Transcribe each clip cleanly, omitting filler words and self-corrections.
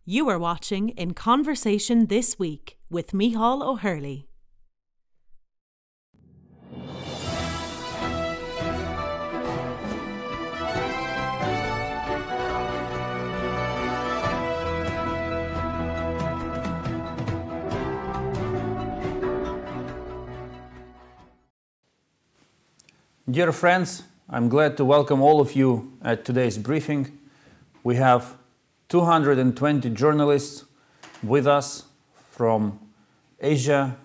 You are watching In Conversation This Week with Micheál O'Hurley. Dear friends, I'm glad to welcome all of you at today's briefing. We have 220 journalists with us from Asia,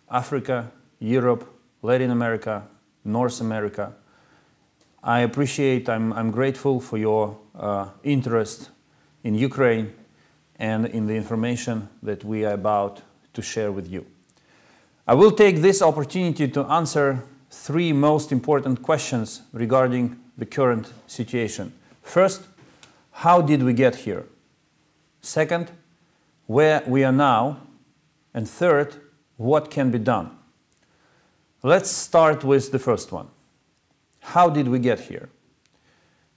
Africa, Europe, Latin America, North America. I'm grateful for your interest in Ukraine and in the information that we are about to share with you. I will take this opportunity to answer three most important questions regarding the current situation. First, how did we get here? Second, where we are now? And third, what can be done? Let's start with the first one. How did we get here?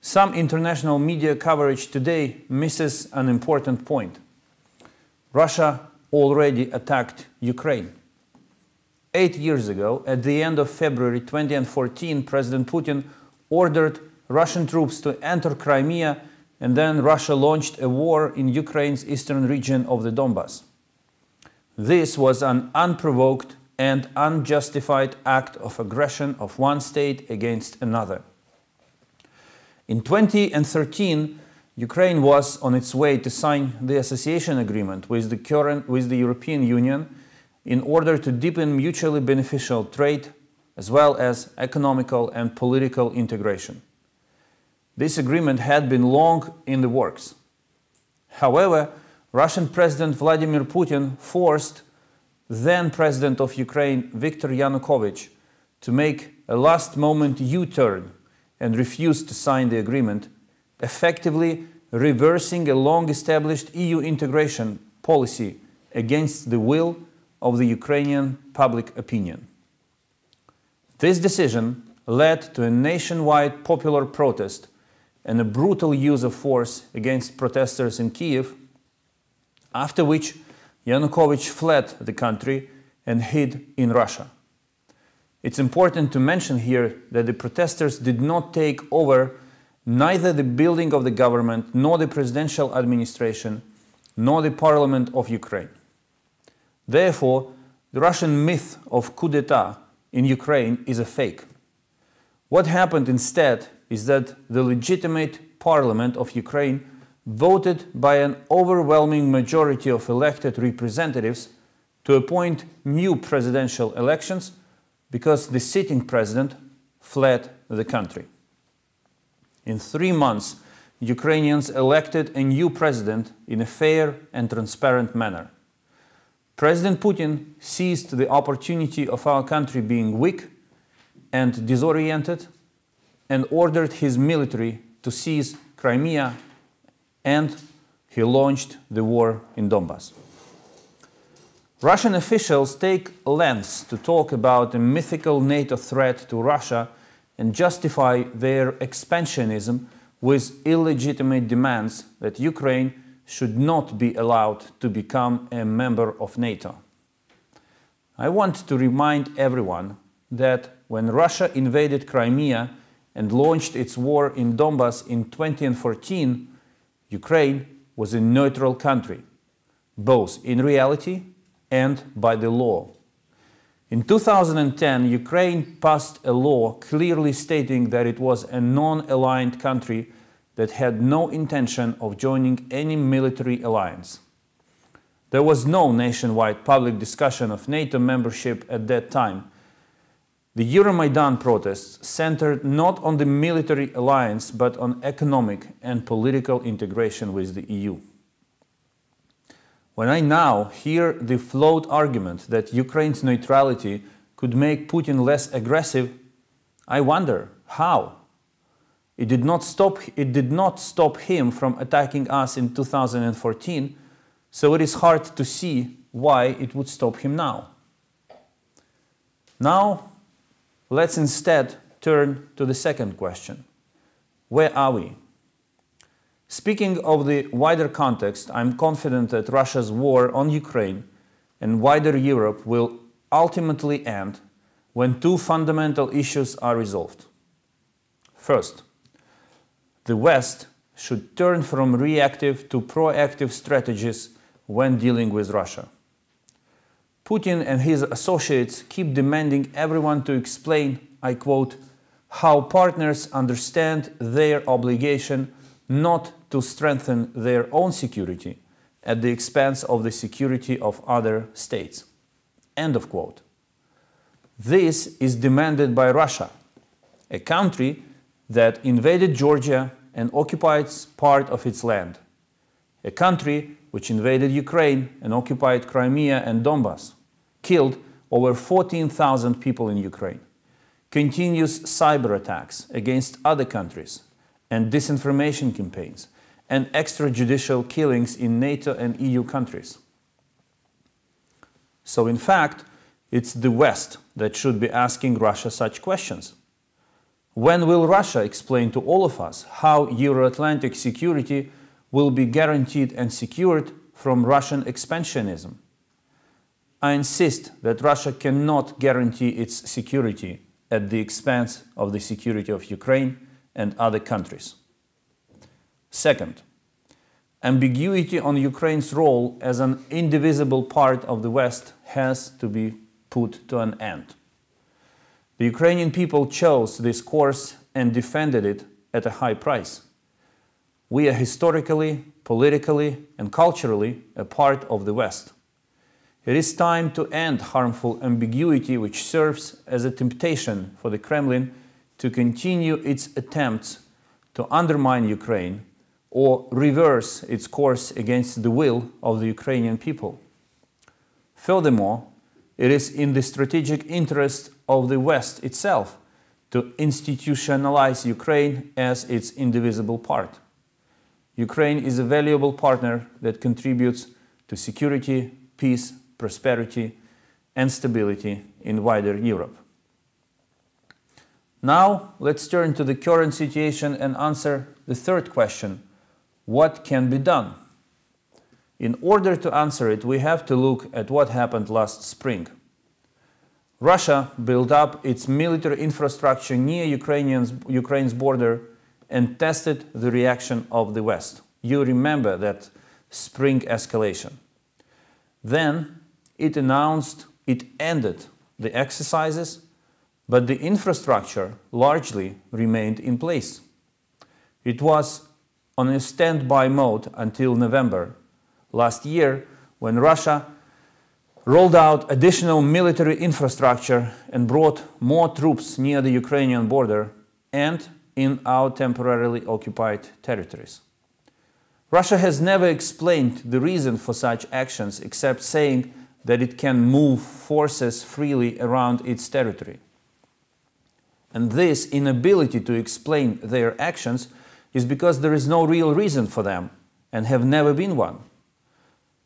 Some international media coverage today misses an important point. Russia already attacked Ukraine. 8 years ago, at the end of February 2014, President Putin ordered Russian troops to enter Crimea, and then Russia launched a war in Ukraine's eastern region of the Donbas. This was an unprovoked and unjustified act of aggression of one state against another. In 2013, Ukraine was on its way to sign the association agreement with the European Union in order to deepen mutually beneficial trade as well as economical and political integration. This agreement had been long in the works. However, Russian President Vladimir Putin forced then President of Ukraine Viktor Yanukovych to make a last-moment U-turn and refuse to sign the agreement, effectively reversing a long-established EU integration policy against the will of the Ukrainian public opinion. This decision led to a nationwide popular protest and a brutal use of force against protesters in Kyiv, after which Yanukovych fled the country and hid in Russia. It's important to mention here that the protesters did not take over neither the building of the government, nor the presidential administration, nor the parliament of Ukraine. Therefore, the Russian myth of coup d'etat in Ukraine is a fake. What happened instead is that the legitimate parliament of Ukraine voted by an overwhelming majority of elected representatives to appoint new presidential elections because the sitting president fled the country. In 3 months, Ukrainians elected a new president in a fair and transparent manner. President Putin seized the opportunity of our country being weak and disoriented and ordered his military to seize Crimea, and he launched the war in Donbas. Russian officials take lengths to talk about a mythical NATO threat to Russia and justify their expansionism with illegitimate demands that Ukraine should not be allowed to become a member of NATO. I want to remind everyone that when Russia invaded Crimea and launched its war in Donbas in 2014, Ukraine was a neutral country, both in reality and by the law. In 2010, Ukraine passed a law clearly stating that it was a non-aligned country that had no intention of joining any military alliance. There was no nationwide public discussion of NATO membership at that time. The Euromaidan protests centered not on the military alliance but on economic and political integration with the EU. When I now hear the flawed argument that Ukraine's neutrality could make Putin less aggressive, I wonder how. It did not stop him from attacking us in 2014, so it is hard to see why it would stop him now. Now, let's instead turn to the second question. Where are we? Speaking of the wider context, I'm confident that Russia's war on Ukraine and wider Europe will ultimately end when two fundamental issues are resolved. First, the West should turn from reactive to proactive strategies when dealing with Russia. Putin and his associates keep demanding everyone to explain, I quote, how partners understand their obligation not to strengthen their own security at the expense of the security of other states. End of quote. This is demanded by Russia, a country that invaded Georgia and occupies part of its land, a country which invaded Ukraine and occupied Crimea and Donbass, killed over 14,000 people in Ukraine, continues cyber attacks against other countries and disinformation campaigns and extrajudicial killings in NATO and EU countries. So in fact, it's the West that should be asking Russia such questions. When will Russia explain to all of us how Euro-Atlantic security will be guaranteed and secured from Russian expansionism? I insist that Russia cannot guarantee its security at the expense of the security of Ukraine and other countries. Second, ambiguity on Ukraine's role as an indivisible part of the West has to be put to an end. The Ukrainian people chose this course and defended it at a high price. We are historically, politically, and culturally a part of the West. It is time to end harmful ambiguity which serves as a temptation for the Kremlin to continue its attempts to undermine Ukraine or reverse its course against the will of the Ukrainian people. Furthermore, it is in the strategic interest of the West itself to institutionalize Ukraine as its indivisible part. Ukraine is a valuable partner that contributes to security, peace, prosperity, and stability in wider Europe. Now, let's turn to the current situation and answer the third question: what can be done? In order to answer it, we have to look at what happened last spring. Russia built up its military infrastructure near Ukraine's border and tested the reaction of the West. You remember that spring escalation. Then it announced it ended the exercises, but the infrastructure largely remained in place. It was on a standby mode until November last year, when Russia rolled out additional military infrastructure and brought more troops near the Ukrainian border and in our temporarily occupied territories. Russia has never explained the reason for such actions except saying that it can move forces freely around its territory. And this inability to explain their actions is because there is no real reason for them and have never been one,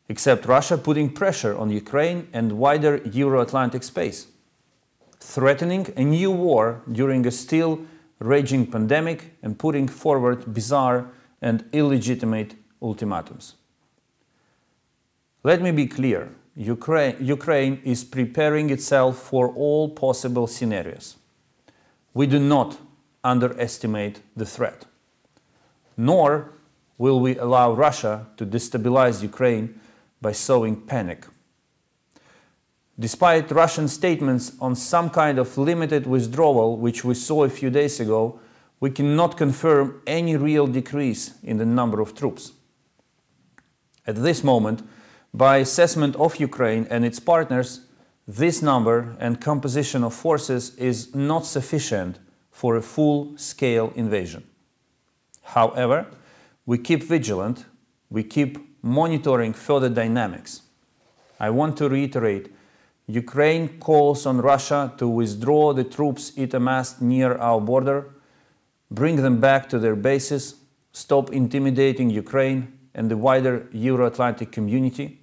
except Russia putting pressure on Ukraine and wider Euro-Atlantic space, threatening a new war during a still raging pandemic and putting forward bizarre and illegitimate ultimatums. Let me be clear, Ukraine is preparing itself for all possible scenarios. We do not underestimate the threat, nor will we allow Russia to destabilize Ukraine by sowing panic. Despite Russian statements on some kind of limited withdrawal, which we saw a few days ago, we cannot confirm any real decrease in the number of troops. At this moment, by assessment of Ukraine and its partners, this number and composition of forces is not sufficient for a full-scale invasion. However, we keep vigilant, we keep monitoring further dynamics. I want to reiterate, Ukraine calls on Russia to withdraw the troops it amassed near our border, bring them back to their bases, stop intimidating Ukraine and the wider Euro-Atlantic community,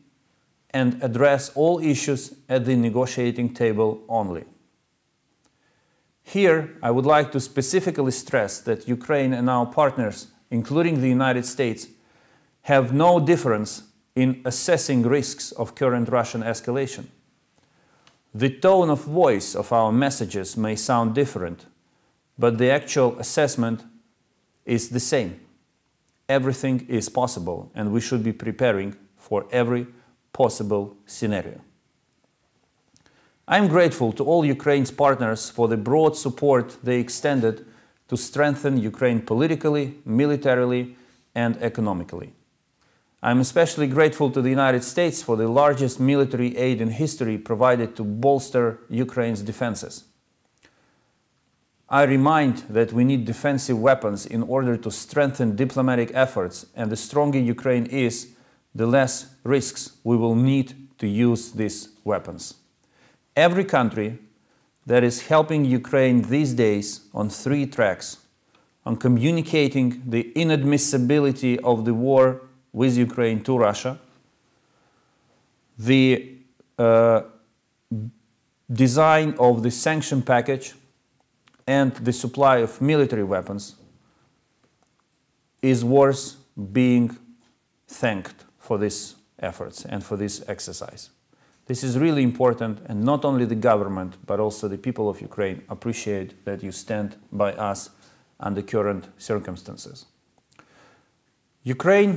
and address all issues at the negotiating table only. Here, I would like to specifically stress that Ukraine and our partners including the United States, have no difference in assessing risks of current Russian escalation. The tone of voice of our messages may sound different, but the actual assessment is the same. Everything is possible, and we should be preparing for every possible scenario. I am grateful to all Ukraine's partners for the broad support they extended to strengthen Ukraine politically, militarily, and economically. I am especially grateful to the United States for the largest military aid in history provided to bolster Ukraine's defenses. I remind that we need defensive weapons in order to strengthen diplomatic efforts, and the stronger Ukraine is, the less risks we will need to use these weapons. Every country that is helping Ukraine these days on 3 tracks: on communicating the inadmissibility of the war with Ukraine to Russia, the design of the sanction package, and the supply of military weapons, is worth being thanked for these efforts and for this exercise. This is really important, and not only the government, but also the people of Ukraine appreciate that you stand by us under current circumstances. Ukraine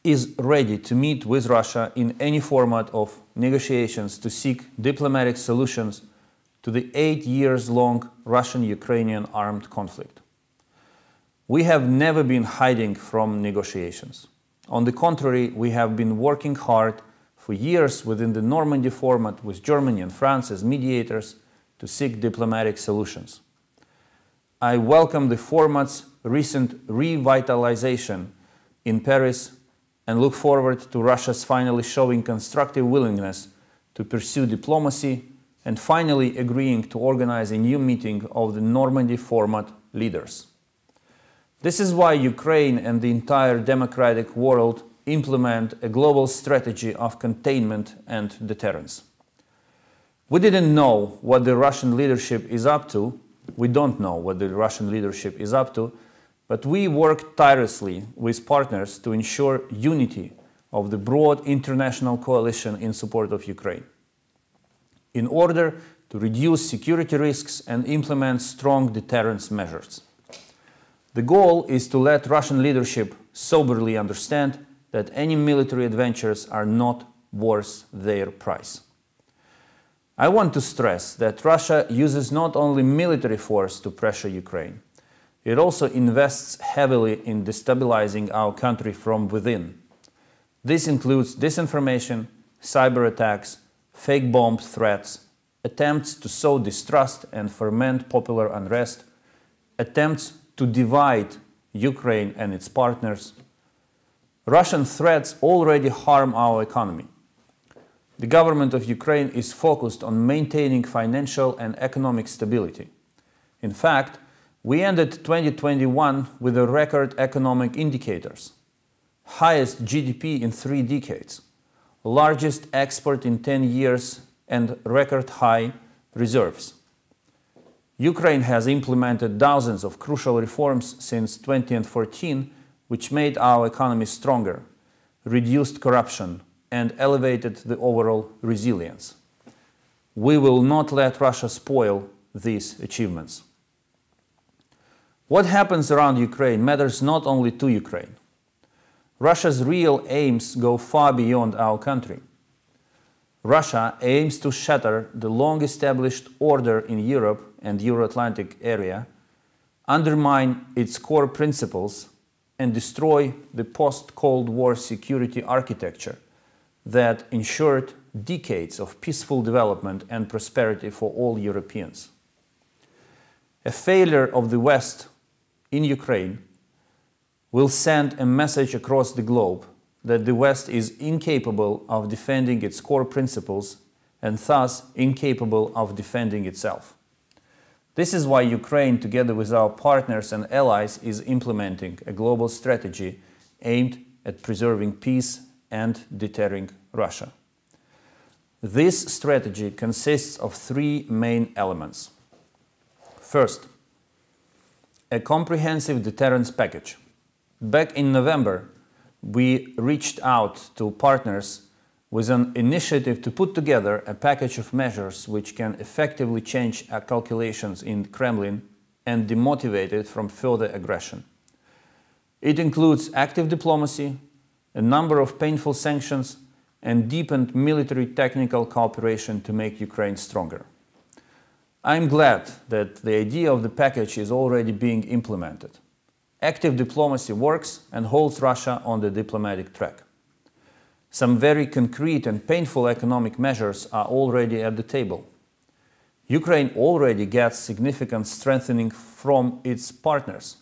is ready to meet with Russia in any format of negotiations to seek diplomatic solutions to the 8 years long Russian-Ukrainian armed conflict. We have never been hiding from negotiations. On the contrary, we have been working hard for years within the Normandy format with Germany and France as mediators to seek diplomatic solutions. I welcome the format's recent revitalization in Paris and look forward to Russia's finally showing constructive willingness to pursue diplomacy and finally agreeing to organize a new meeting of the Normandy format leaders. This is why Ukraine and the entire democratic world implement a global strategy of containment and deterrence. We didn't know what the Russian leadership is up to. We don't know what the Russian leadership is up to, but we worked tirelessly with partners to ensure unity of the broad international coalition in support of Ukraine, in order to reduce security risks and implement strong deterrence measures. The goal is to let Russian leadership soberly understand that any military adventures are not worth their price. I want to stress that Russia uses not only military force to pressure Ukraine, it also invests heavily in destabilizing our country from within. This includes disinformation, cyber attacks, fake bomb threats, attempts to sow distrust and foment popular unrest, attempts to divide Ukraine and its partners. Russian threats already harm our economy. The government of Ukraine is focused on maintaining financial and economic stability. In fact, we ended 2021 with a record economic indicators, highest GDP in 3 decades, largest export in 10 years, and record high reserves. Ukraine has implemented thousands of crucial reforms since 2014, which made our economy stronger, reduced corruption, and elevated the overall resilience. We will not let Russia spoil these achievements. What happens around Ukraine matters not only to Ukraine. Russia's real aims go far beyond our country. Russia aims to shatter the long-established order in Europe and Euro-Atlantic area, undermine its core principles, and destroy the post-Cold War security architecture that ensured decades of peaceful development and prosperity for all Europeans. A failure of the West in Ukraine will send a message across the globe that the West is incapable of defending its core principles and thus incapable of defending itself. This is why Ukraine, together with our partners and allies, is implementing a global strategy aimed at preserving peace and deterring Russia. This strategy consists of 3 main elements. First, a comprehensive deterrence package. Back in November, we reached out to partners with an initiative to put together a package of measures which can effectively change our calculations in Kremlin and demotivate it from further aggression. It includes active diplomacy, a number of painful sanctions, and deepened military technical cooperation to make Ukraine stronger. I'm glad that the idea of the package is already being implemented. Active diplomacy works and holds Russia on the diplomatic track. Some very concrete and painful economic measures are already at the table. Ukraine already gets significant strengthening from its partners.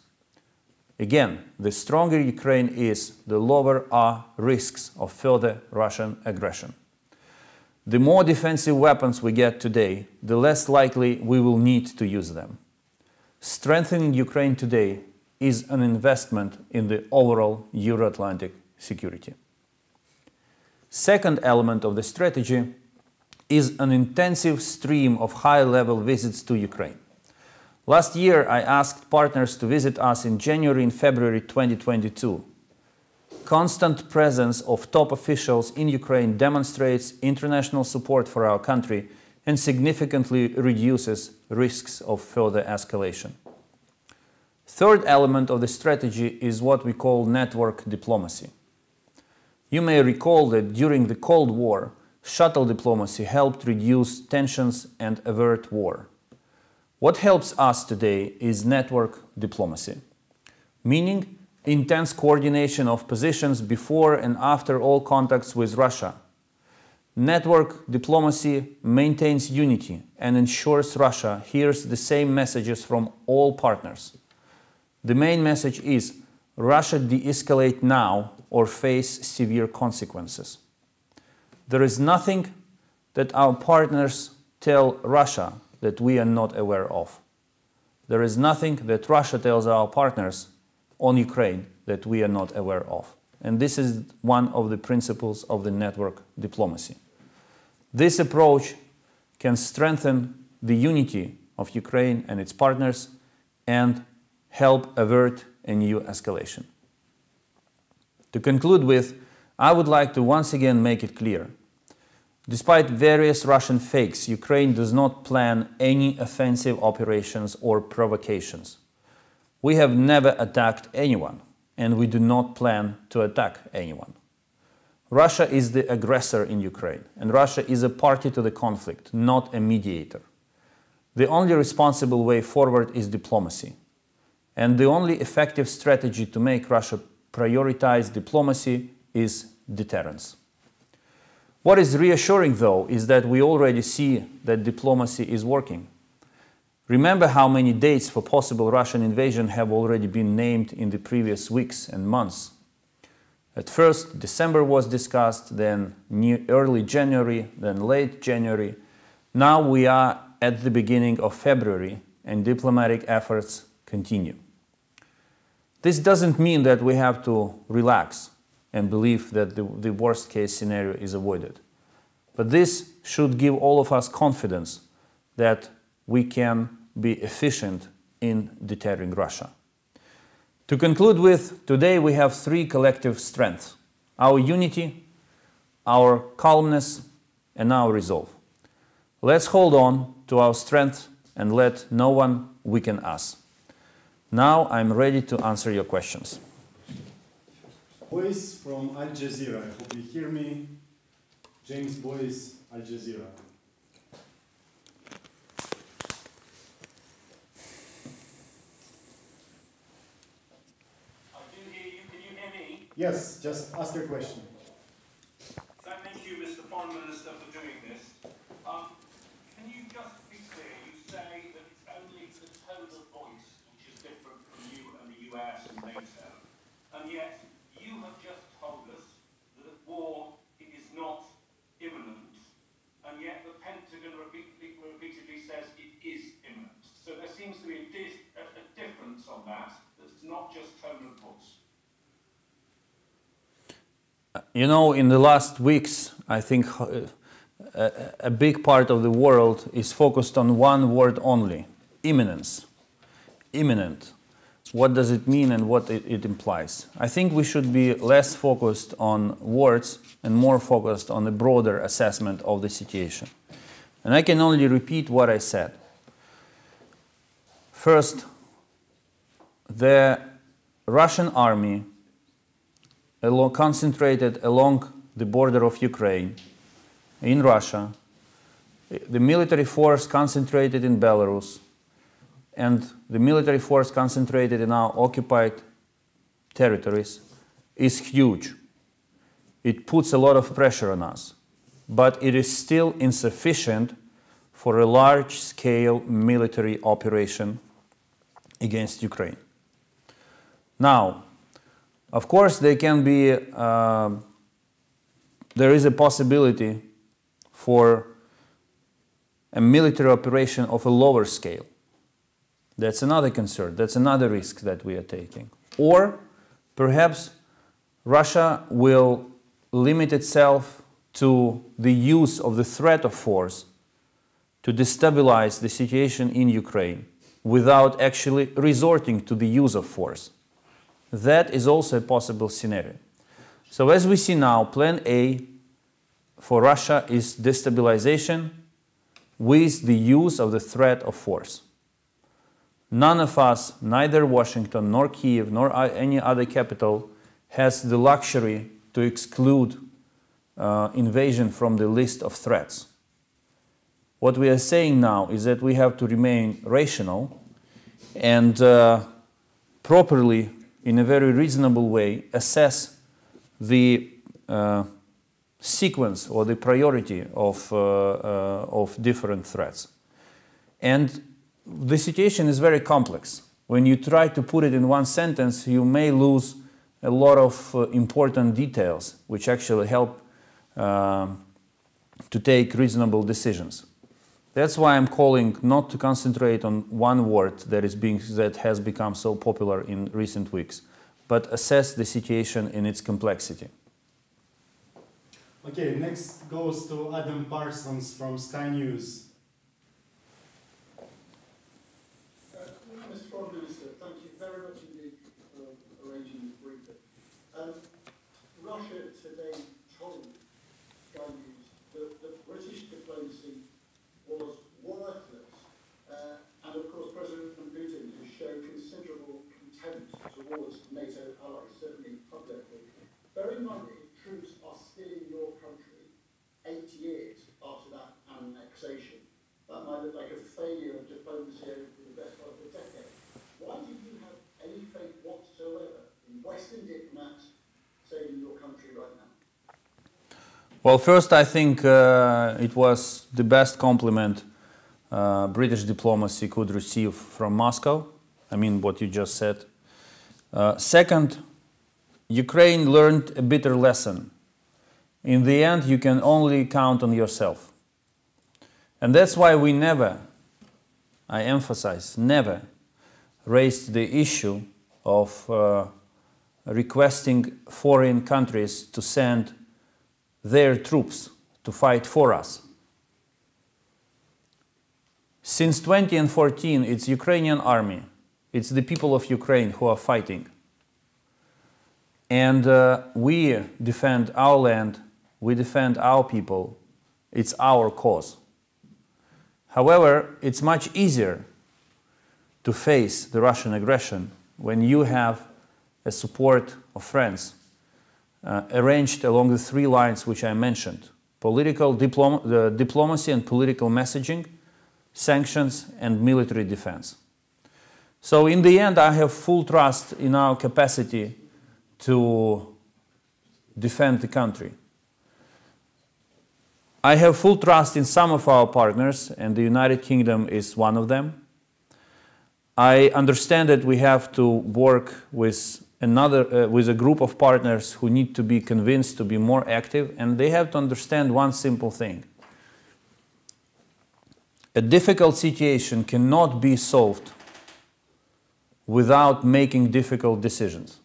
Again, the stronger Ukraine is, the lower are risks of further Russian aggression. The more defensive weapons we get today, the less likely we will need to use them. Strengthening Ukraine today is an investment in the overall Euro-Atlantic security. Second element of the strategy is an intensive stream of high-level visits to Ukraine. Last year, I asked partners to visit us in January and February 2022. Constant presence of top officials in Ukraine demonstrates international support for our country and significantly reduces risks of further escalation. Third element of the strategy is what we call network diplomacy. You may recall that during the Cold War, shuttle diplomacy helped reduce tensions and avert war. What helps us today is network diplomacy, meaning intense coordination of positions before and after all contacts with Russia. Network diplomacy maintains unity and ensures Russia hears the same messages from all partners. The main message is Russia de-escalate now or face severe consequences. There is nothing that our partners tell Russia that we are not aware of. There is nothing that Russia tells our partners on Ukraine that we are not aware of. And this is one of the principles of the network diplomacy. This approach can strengthen the unity of Ukraine and its partners and help avert a new escalation. To conclude with, I would like to once again make it clear. Despite various Russian fakes, Ukraine does not plan any offensive operations or provocations. We have never attacked anyone, and we do not plan to attack anyone. Russia is the aggressor in Ukraine, and Russia is a party to the conflict, not a mediator. The only responsible way forward is diplomacy, and the only effective strategy to make Russia prioritize diplomacy is deterrence. What is reassuring, though, is that we already see that diplomacy is working. Remember how many dates for possible Russian invasion have already been named in the previous weeks and months. At first, December was discussed, then early January, then late January. Now we are at the beginning of February, and diplomatic efforts continue. This doesn't mean that we have to relax and believe that the worst-case scenario is avoided. But this should give all of us confidence that we can be efficient in deterring Russia. To conclude with, today we have three collective strengths: our unity, our calmness, and our resolve. Let's hold on to our strength and let no one weaken us. Now I'm ready to answer your questions. Boyce from Al Jazeera. I hope you hear me. James Boyce, Al Jazeera. I do hear you. Can you hear me? Yes, just ask your question. Thank you, Mr. Foreign Minister, for doing this. Can you just be clear? You say that it's only the tone of voice which is different from you and the US and NATO, and yet you have just told us that war is not imminent, and yet the Pentagon repeatedly says it is imminent. So there seems to be a difference on that. It's not just tone of voice. You know, in the last weeks, I think a big part of the world is focused on one word only: imminence. Imminent. what does it mean and what it implies. I think we should be less focused on words and more focused on a broader assessment of the situation. And I can only repeat what I said. First, the Russian army concentrated along the border of Ukraine in Russia, the military force concentrated in Belarus, and the military force concentrated in our occupied territories is huge. It puts a lot of pressure on us, but it is still insufficient for a large-scale military operation against Ukraine. Now, of course, there is a possibility for a military operation of a lower scale. That's another concern. That's another risk that we are taking. Or perhaps Russia will limit itself to the use of the threat of force to destabilize the situation in Ukraine without actually resorting to the use of force. That is also a possible scenario. So as we see now, plan A for Russia is destabilization with the use of the threat of force. None of us, neither Washington nor Kyiv nor any other capital, has the luxury to exclude invasion from the list of threats. What we are saying now is that we have to remain rational and properly, in a very reasonable way, assess the sequence or the priority of different threats. And the situation is very complex. When you try to put it in one sentence, you may lose a lot of important details which actually help to take reasonable decisions. That's why I'm calling not to concentrate on one word that has become so popular in recent weeks, but assess the situation in its complexity. Okay, next goes to Adam Parsons from Sky News. Mr. Foreign Minister, thank you very much indeed for arranging this briefing. Russia today told Sky News that the British diplomacy was worthless, and of course President Putin has shown considerable contempt towards NATO allies, certainly publicly. Bear in mind that troops are still in your country 8 years after that annexation. That might look like a failure of diplomacy over the best part of a decade. Why do you have any faith whatsoever in Western diplomats saving your country right now? Well, first, I think it was the best compliment British diplomacy could receive from Moscow. I mean, what you just said. Second, Ukraine learned a bitter lesson. In the end, you can only count on yourself. And that's why we never, I emphasize, never raised the issue of requesting foreign countries to send their troops to fight for us. Since 2014, it's Ukrainian army, it's the people of Ukraine who are fighting. And we defend our land, we defend our people, it's our cause. However, it's much easier to face the Russian aggression when you have a support of friends arranged along the three lines which I mentioned: political diplomacy and political messaging, sanctions and military defense. So in the end, I have full trust in our capacity to defend the country. I have full trust in some of our partners, and the United Kingdom is one of them. I understand that we have to work with a group of partners who need to be convinced to be more active, and they have to understand one simple thing. A difficult situation cannot be solved without making difficult decisions.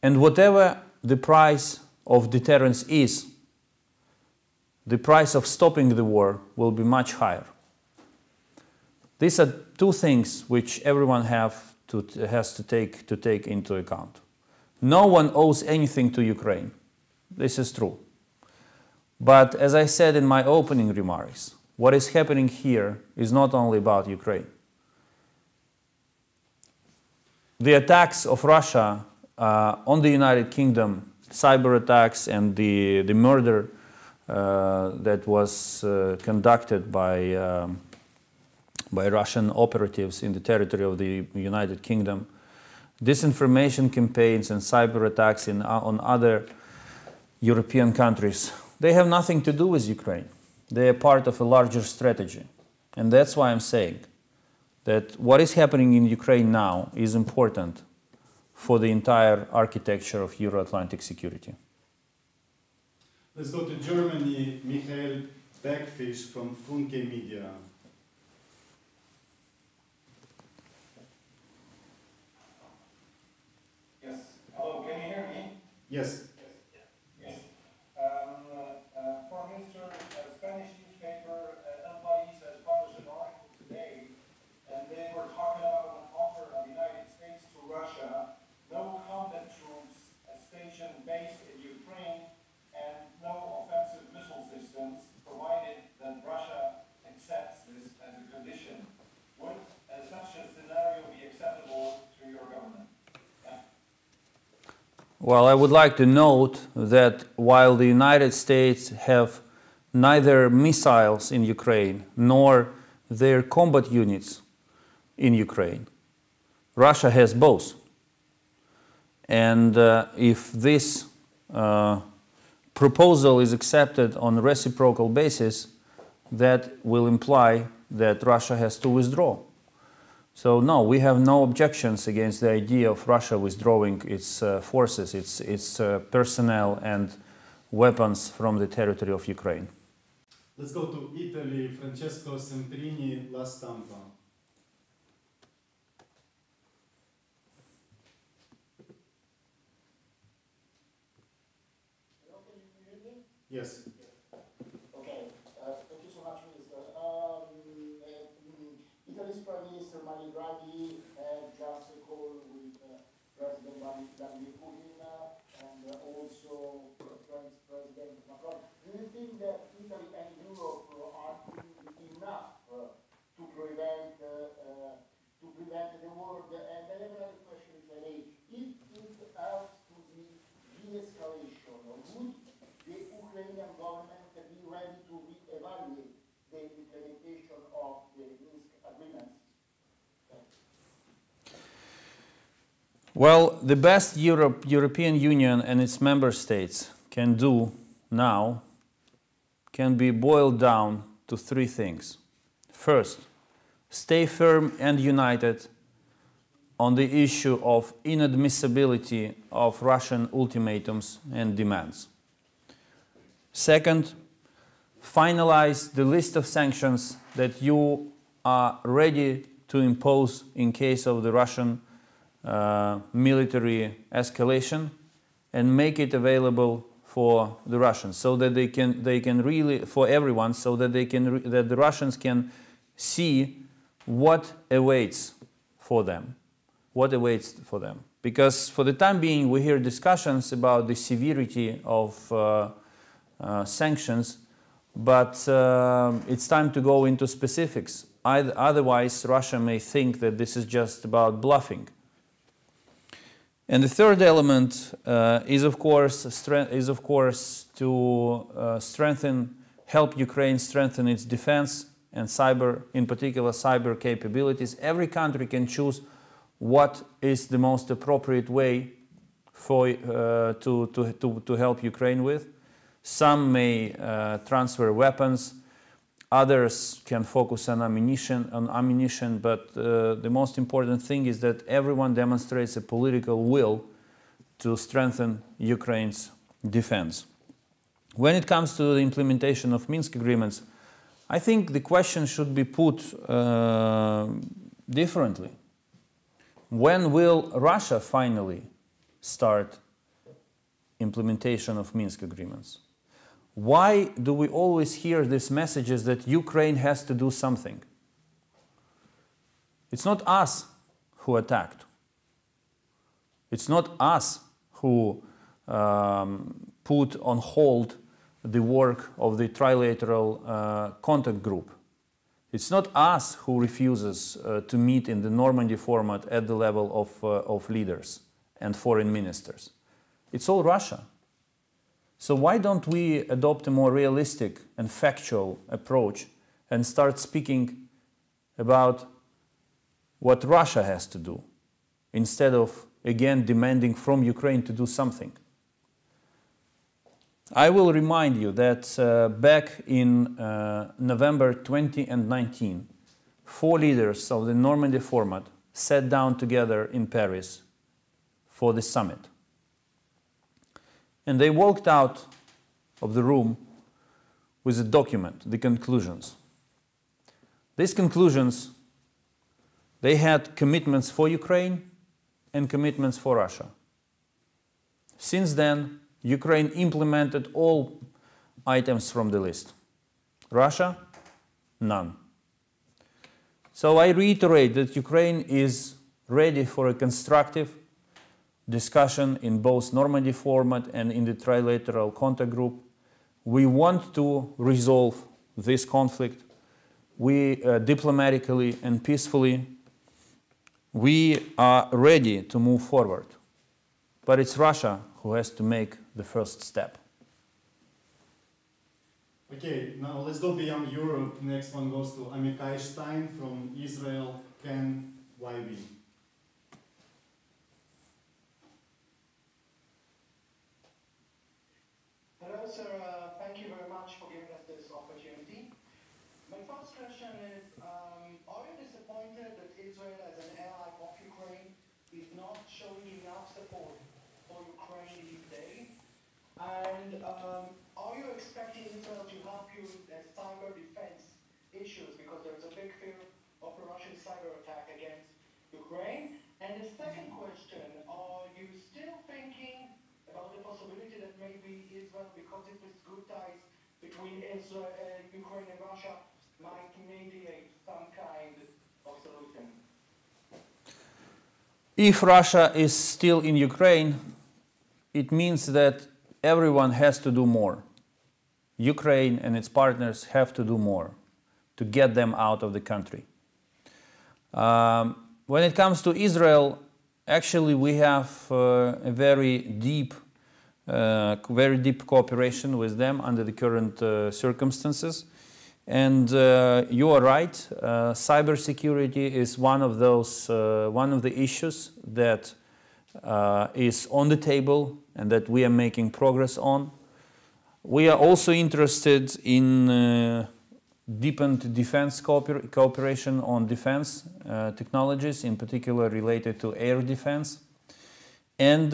And whatever the price of deterrence is, the price of stopping the war will be much higher. These are two things which everyone has to take into account. No one owes anything to Ukraine. This is true. But as I said in my opening remarks, what is happening here is not only about Ukraine. The attacks of Russia on the United Kingdom, cyber attacks and the murder that was conducted by Russian operatives in the territory of the United Kingdom, disinformation campaigns and cyber attacks on other European countries, they have nothing to do with Ukraine. They are part of a larger strategy. And that's why I'm saying that what is happening in Ukraine now is important for the entire architecture of Euro-Atlantic security. Let's go to Germany. Michael Backfish from Funke Media. Yes. Hello, can you hear me? Yes. Yes. Foreign Minister, a Spanish newspaper, El País, has published an article today, and they were talking about an offer of the United States to Russia, no combat troops stationed based in Ukraine, and no offensive missile systems, provided that Russia accepts this as a condition. Would such a scenario be acceptable to your government? Well, I would like to note that while the United States have neither missiles in Ukraine nor their combat units in Ukraine, Russia has both. And if this proposal is accepted on a reciprocal basis, that will imply that Russia has to withdraw. So no, we have no objections against the idea of Russia withdrawing its forces, its personnel and weapons from the territory of Ukraine. Let's go to Italy. Francesco Semprini, La Stampa. Hello, can you hear me? Yes. Okay, thank you so much, Minister. Italy's Prime Minister Mario Draghi had just a call with President Vladimir Putin and also President Macron. Do you think that Italy and Europe are doing enough to prevent the war? And I have another question, if I may. If it helps to the de-escalation, would the Ukrainian government be ready to re-evaluate the implementation of the Minsk agreements? Well, the best European Union and its member states can do now can be boiled down to three things. First, stay firm and united on the issue of inadmissibility of Russian ultimatums and demands. Second, finalize the list of sanctions that you are ready to impose in case of the Russian military escalation, and make it available for the Russians, so that they can really, for everyone, so that that the Russians can see what awaits for them. Because for the time being, we hear discussions about the severity of sanctions, but it's time to go into specifics. Otherwise, Russia may think that this is just about bluffing. And the third element is, of course, to help Ukraine strengthen its defense and in particular, cyber capabilities. Every country can choose what is the most appropriate way to help Ukraine with. Some may transfer weapons. Others can focus on ammunition, but the most important thing is that everyone demonstrates a political will to strengthen Ukraine's defense. When it comes to the implementation of Minsk agreements, I think the question should be put differently. When will Russia finally start implementation of Minsk agreements? Why do we always hear these messages that Ukraine has to do something? It's not us who attacked. It's not us who put on hold the work of the trilateral contact group. It's not us who refuses to meet in the Normandy format at the level of leaders and foreign ministers. It's all Russia. So why don't we adopt a more realistic and factual approach and start speaking about what Russia has to do, instead of, again, demanding from Ukraine to do something? I will remind you that back in November 2019, 4 leaders of the Normandy format sat down together in Paris for the summit. And they walked out of the room with a document, the conclusions. These conclusions, they had commitments for Ukraine and commitments for Russia. Since then, Ukraine implemented all items from the list. Russia, none. So I reiterate that Ukraine is ready for a constructive discussion in both Normandy format and in the trilateral contact group. We want to resolve this conflict. We diplomatically and peacefully, we are ready to move forward. But it's Russia who has to make the first step. Okay, now let's go beyond Europe. Next one goes to Amikai Stein from Israel, Ken YB. Hello, sir. Thank you very much for giving us this opportunity. My first question is, are you disappointed that Israel, as an ally of Ukraine, is not showing enough support for Ukraine these days? And are you expecting Israel to help you with the cyber defense issues? Because there's a big fear of a Russian cyber attack against Ukraine. And the second question, are you still thinking about the possibility that maybe Israel, because it has good ties between Israel, Ukraine and Russia, might mediate some kind of solution? If Russia is still in Ukraine, it means that everyone has to do more. Ukraine and its partners have to do more to get them out of the country. When it comes to Israel, actually we have a very deep cooperation with them under the current circumstances. And you are right, cybersecurity is one of the issues that is on the table and that we are making progress on. We are also interested in deepened defense cooperation on defense technologies, in particular related to air defense. And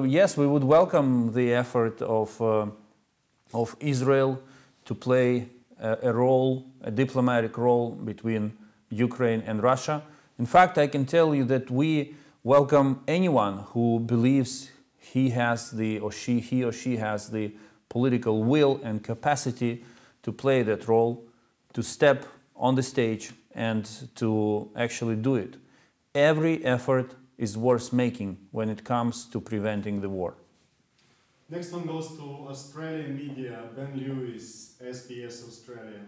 yes, we would welcome the effort of Israel to play a role, a diplomatic role between Ukraine and Russia. In fact, I can tell you that we welcome anyone who believes he or she has the political will and capacity to play that role, to step on the stage and to actually do it. Every effort is worth making when it comes to preventing the war. Next one goes to Australian media, Ben Lewis, SBS Australia.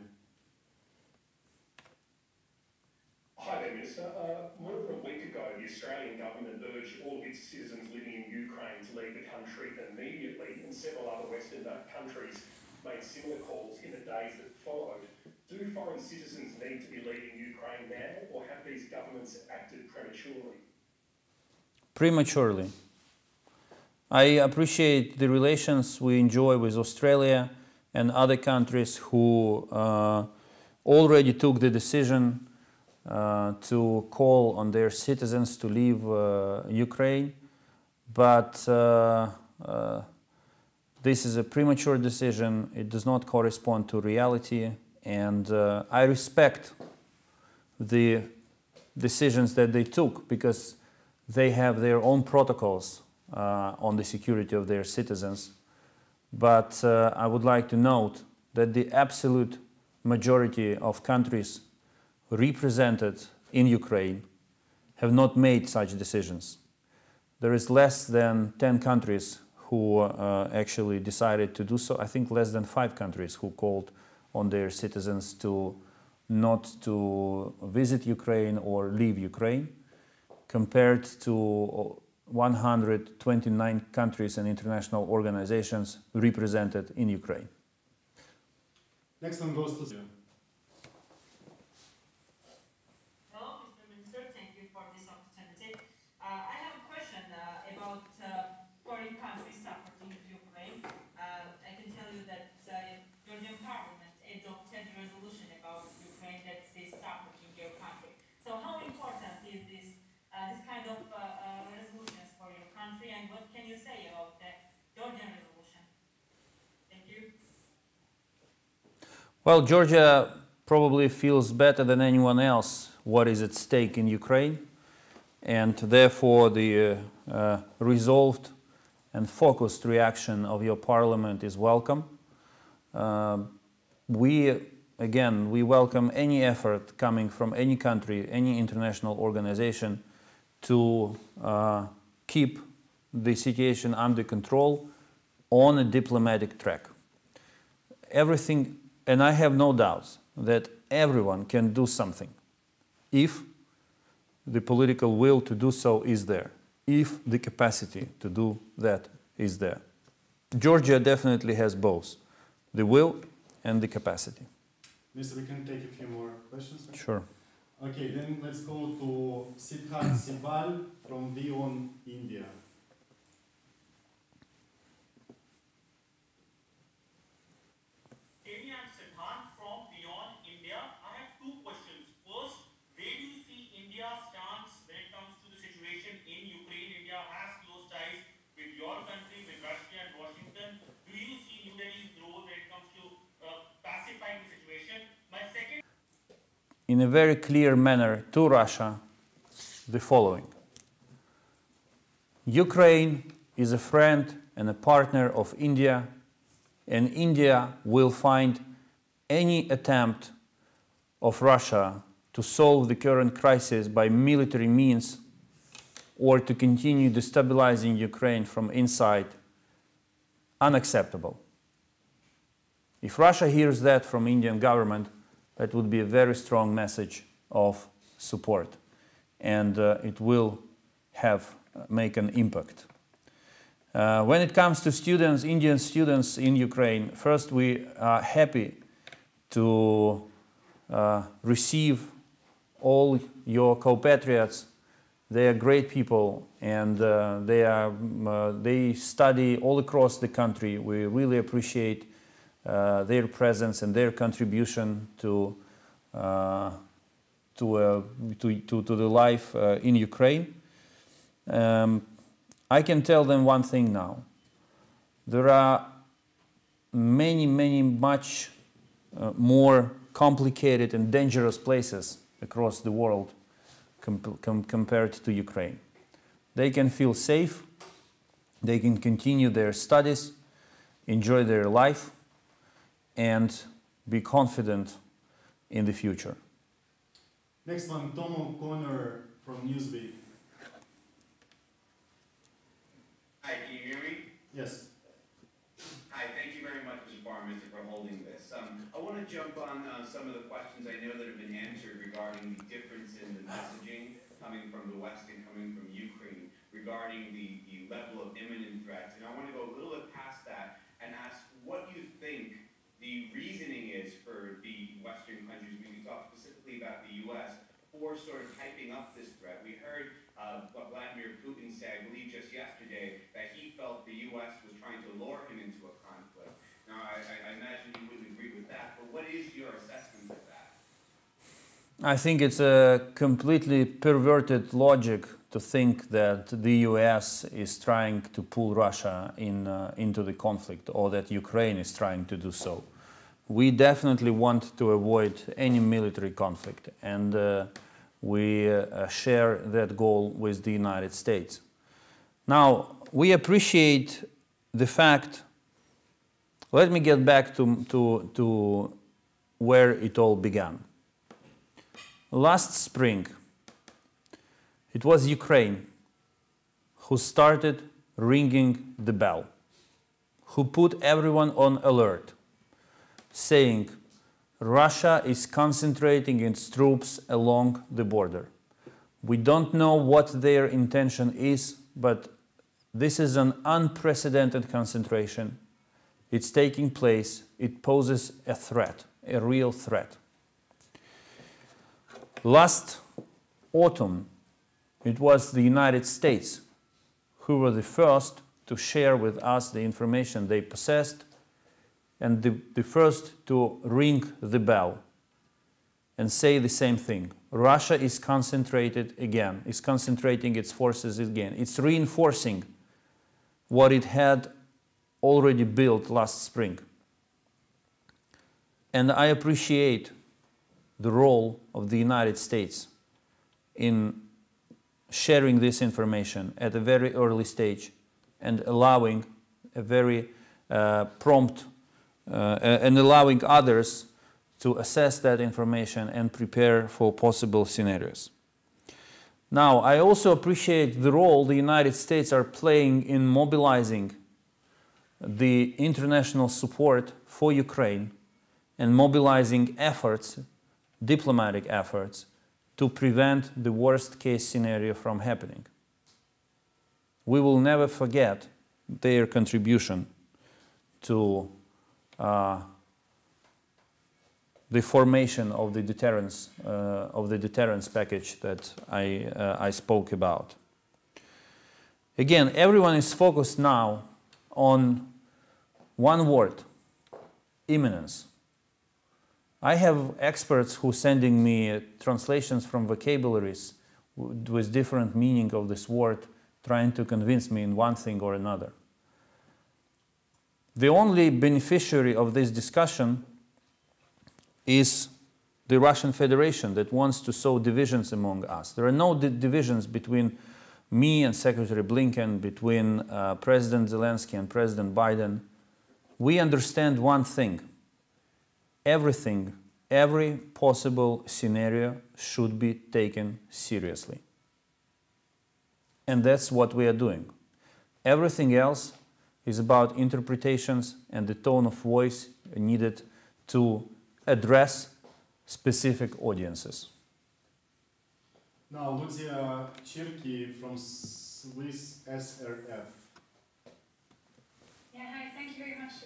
Hi there, Minister. More than a week ago, the Australian government urged all of its citizens living in Ukraine to leave the country immediately, and several other Western countries made similar calls in the days that followed. Do foreign citizens need to be leaving Ukraine now, or have these governments acted prematurely? Prematurely. I appreciate the relations we enjoy with Australia and other countries who already took the decision to call on their citizens to leave Ukraine, but this is a premature decision. It does not correspond to reality, and I respect the decisions that they took because they have their own protocols on the security of their citizens. But I would like to note that the absolute majority of countries represented in Ukraine have not made such decisions. There is less than 10 countries who actually decided to do so. I think less than 5 countries who called on their citizens to not to visit Ukraine or leave Ukraine, compared to 129 countries and international organizations represented in Ukraine. Next one goes to you. Hello, Mr. Minister. Thank you for this opportunity. I have a question about foreign countries supporting Ukraine. I can tell you that Georgian Parliament adopted a resolution about Ukraine that says supporting your country. So how important is this kind of resolutions for your country, and what can you say about the Georgian resolution? Thank you. Well, Georgia probably feels better than anyone else what is at stake in Ukraine, and therefore the resolved and focused reaction of your parliament is welcome. We welcome any effort coming from any country, any international organization to keep the situation under control on a diplomatic track. Everything, and I have no doubts that everyone can do something if the political will to do so is there, if the capacity to do that is there. Georgia definitely has both the will and the capacity. Mister, we can take a few more questions. Right? Sure. Okay, then let's go to Siddharth Sibal from Vion, India. Amy and Siddharth from Beyond India. I have two questions. First, where do you see India's stance when it comes to the situation in Ukraine? India has close ties with your country, with Russia and Washington. Do you see New Delhi's role when it comes to pacifying the situation? My second. In a very clear manner to Russia the following. Ukraine is a friend and a partner of India, and India will find any attempt of Russia to solve the current crisis by military means or to continue destabilizing Ukraine from inside unacceptable. If Russia hears that from Indian government, that would be a very strong message of support, and it will make an impact. When it comes to students, Indian students in Ukraine, first we are happy to receive all your compatriots. They are great people, and they study all across the country. We really appreciate their presence and their contribution to the life in Ukraine. I can tell them one thing now. There are much more complicated and dangerous places across the world compared to Ukraine. They can feel safe, they can continue their studies, enjoy their life, and be confident in the future. Next one, Tom O'Connor from Newsweek. Hi, can you hear me? Yes. Hi, thank you very much, Mr. Foreign Minister, for holding this. I want to jump on some of the questions I know that have been answered regarding the difference in the messaging coming from the West and coming from Ukraine regarding the level of imminent threats. And I want to go a little bit past that and ask what you think the reasoning is for the Western countries, we talk specifically about the U.S., for sort of hyping up this threat. We heard what Vladimir Putin said, I believe just yesterday, that he felt the U.S. was trying to lure him into a conflict. Now, I imagine you wouldn't agree with that, but what is your assessment of that? I think it's a completely perverted logic to think that the US is trying to pull Russia into the conflict, or that Ukraine is trying to do so. We definitely want to avoid any military conflict, and we share that goal with the United States. Now, we appreciate the fact. Let me get back to where it all began. Last spring, It was Ukraine who started ringing the bell, who put everyone on alert, saying Russia is concentrating its troops along the border. We don't know what their intention is, but this is an unprecedented concentration. It's taking place. It poses a threat, a real threat. Last autumn, it was the United States who were the first to share with us the information they possessed and the first to ring the bell and say the same thing. Russia is concentrated again, is concentrating its forces again. It's reinforcing what it had already built last spring. And I appreciate the role of the United States in sharing this information at a very early stage and allowing a very prompt and allowing others to assess that information and prepare for possible scenarios. Now, I also appreciate the role the United States are playing in mobilizing the international support for Ukraine and mobilizing efforts, diplomatic efforts, to prevent the worst case scenario from happening. We will never forget their contribution to the formation of the deterrence package that I spoke about. Again, everyone is focused now on one word: imminence. I have experts who are sending me translations from vocabularies with different meaning of this word, trying to convince me in one thing or another. The only beneficiary of this discussion is the Russian Federation that wants to sow divisions among us. There are no divisions between me and Secretary Blinken, between President Zelensky and President Biden. We understand one thing: everything, every possible scenario should be taken seriously. And that's what we are doing. Everything else is about interpretations and the tone of voice needed to address specific audiences. Now, Lucia Chirki from Swiss SRF. Yeah, hi, thank you very much,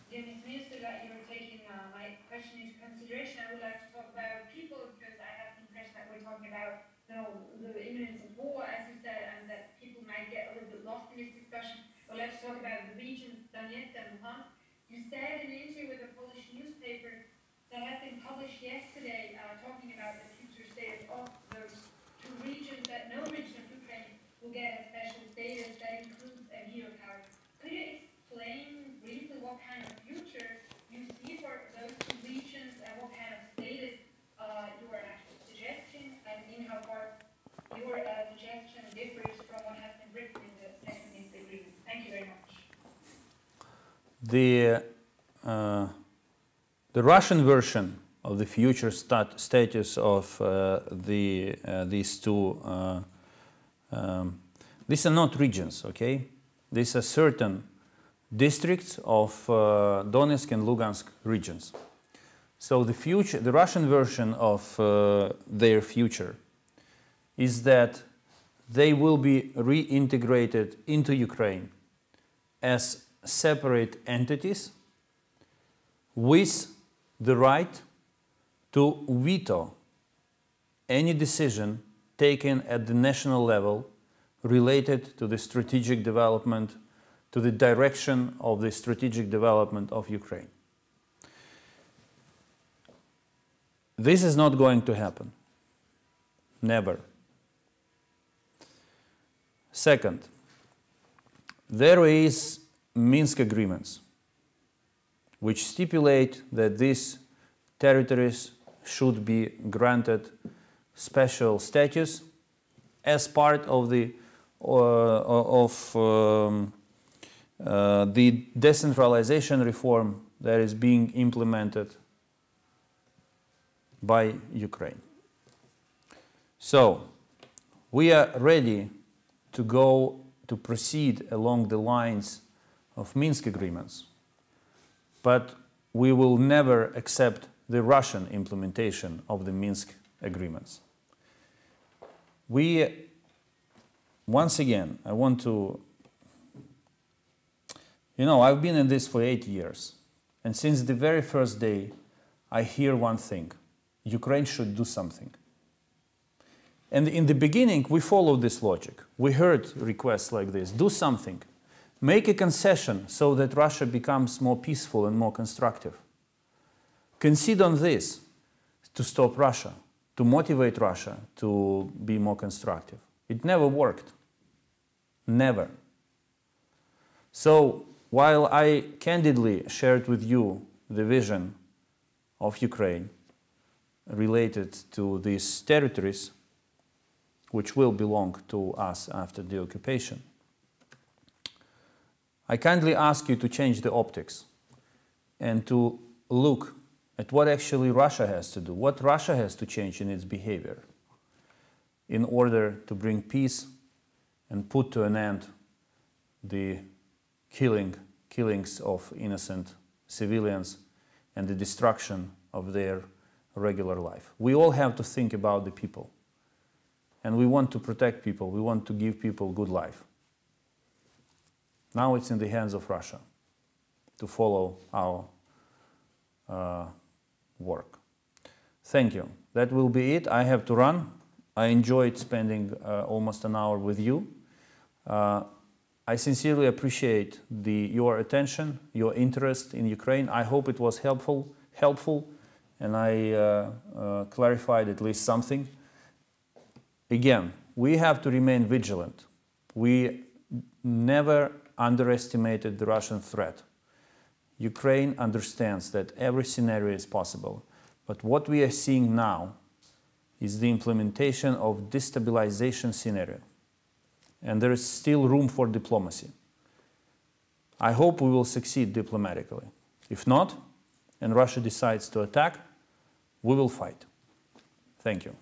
dear Ms. Minister, that you're taking my question into consideration. I would like to talk about people, because I have the impression that we're talking about, the imminence of war, as you said, and that people might get a little bit lost in this discussion. But let's talk about the regions, Donetsk and Luhansk. You said in an interview with a Polish newspaper that has been published yesterday, talking about the future status of those two regions, that no region of Ukraine will get a special status that includes a veto power. Could you explain briefly what kind of future you see for those two regions and what kind of status you are actually suggesting, and in how far your suggestion differs from what has been written in the second Minsk agreement? Thank you very much. The Russian version of the future status of these two, these are not regions, okay? These are certain districts of Donetsk and Lugansk regions. So the Russian version of their future is that they will be reintegrated into Ukraine as separate entities with the right to veto any decision taken at the national level related to the strategic development, to the direction of the strategic development of Ukraine. This is not going to happen. Never. Second, there is Minsk agreements which stipulate that these territories should be granted special status as part of the decentralization reform that is being implemented by Ukraine. So, We are ready to proceed along the lines of Minsk agreements, but we will never accept the Russian implementation of the Minsk agreements. Once again, I want to, I've been in this for 8 years, and since the very first day, I hear one thing: Ukraine should do something. And in the beginning, we followed this logic. We heard requests like this: do something, make a concession so that Russia becomes more peaceful and more constructive. Concede on this to stop Russia, to motivate Russia to be more constructive. It never worked. Never. So while I candidly shared with you the vision of Ukraine related to these territories, which will belong to us after the occupation, I kindly ask you to change the optics and to look at what actually Russia has to do, what Russia has to change in its behavior in order to bring peace and put to an end the killings of innocent civilians and the destruction of their regular life. We all have to think about the people. And we want to protect people. We want to give people a good life. Now it's in the hands of Russia to follow our work. Thank you. That will be it. I have to run. I enjoyed spending almost an hour with you. I sincerely appreciate your attention, your interest in Ukraine. I hope it was helpful, and I clarified at least something. Again, we have to remain vigilant. We never underestimated the Russian threat. Ukraine understands that every scenario is possible. But what we are seeing now is the implementation of destabilization scenario. And there is still room for diplomacy. I hope we will succeed diplomatically. If not, and Russia decides to attack, we will fight. Thank you.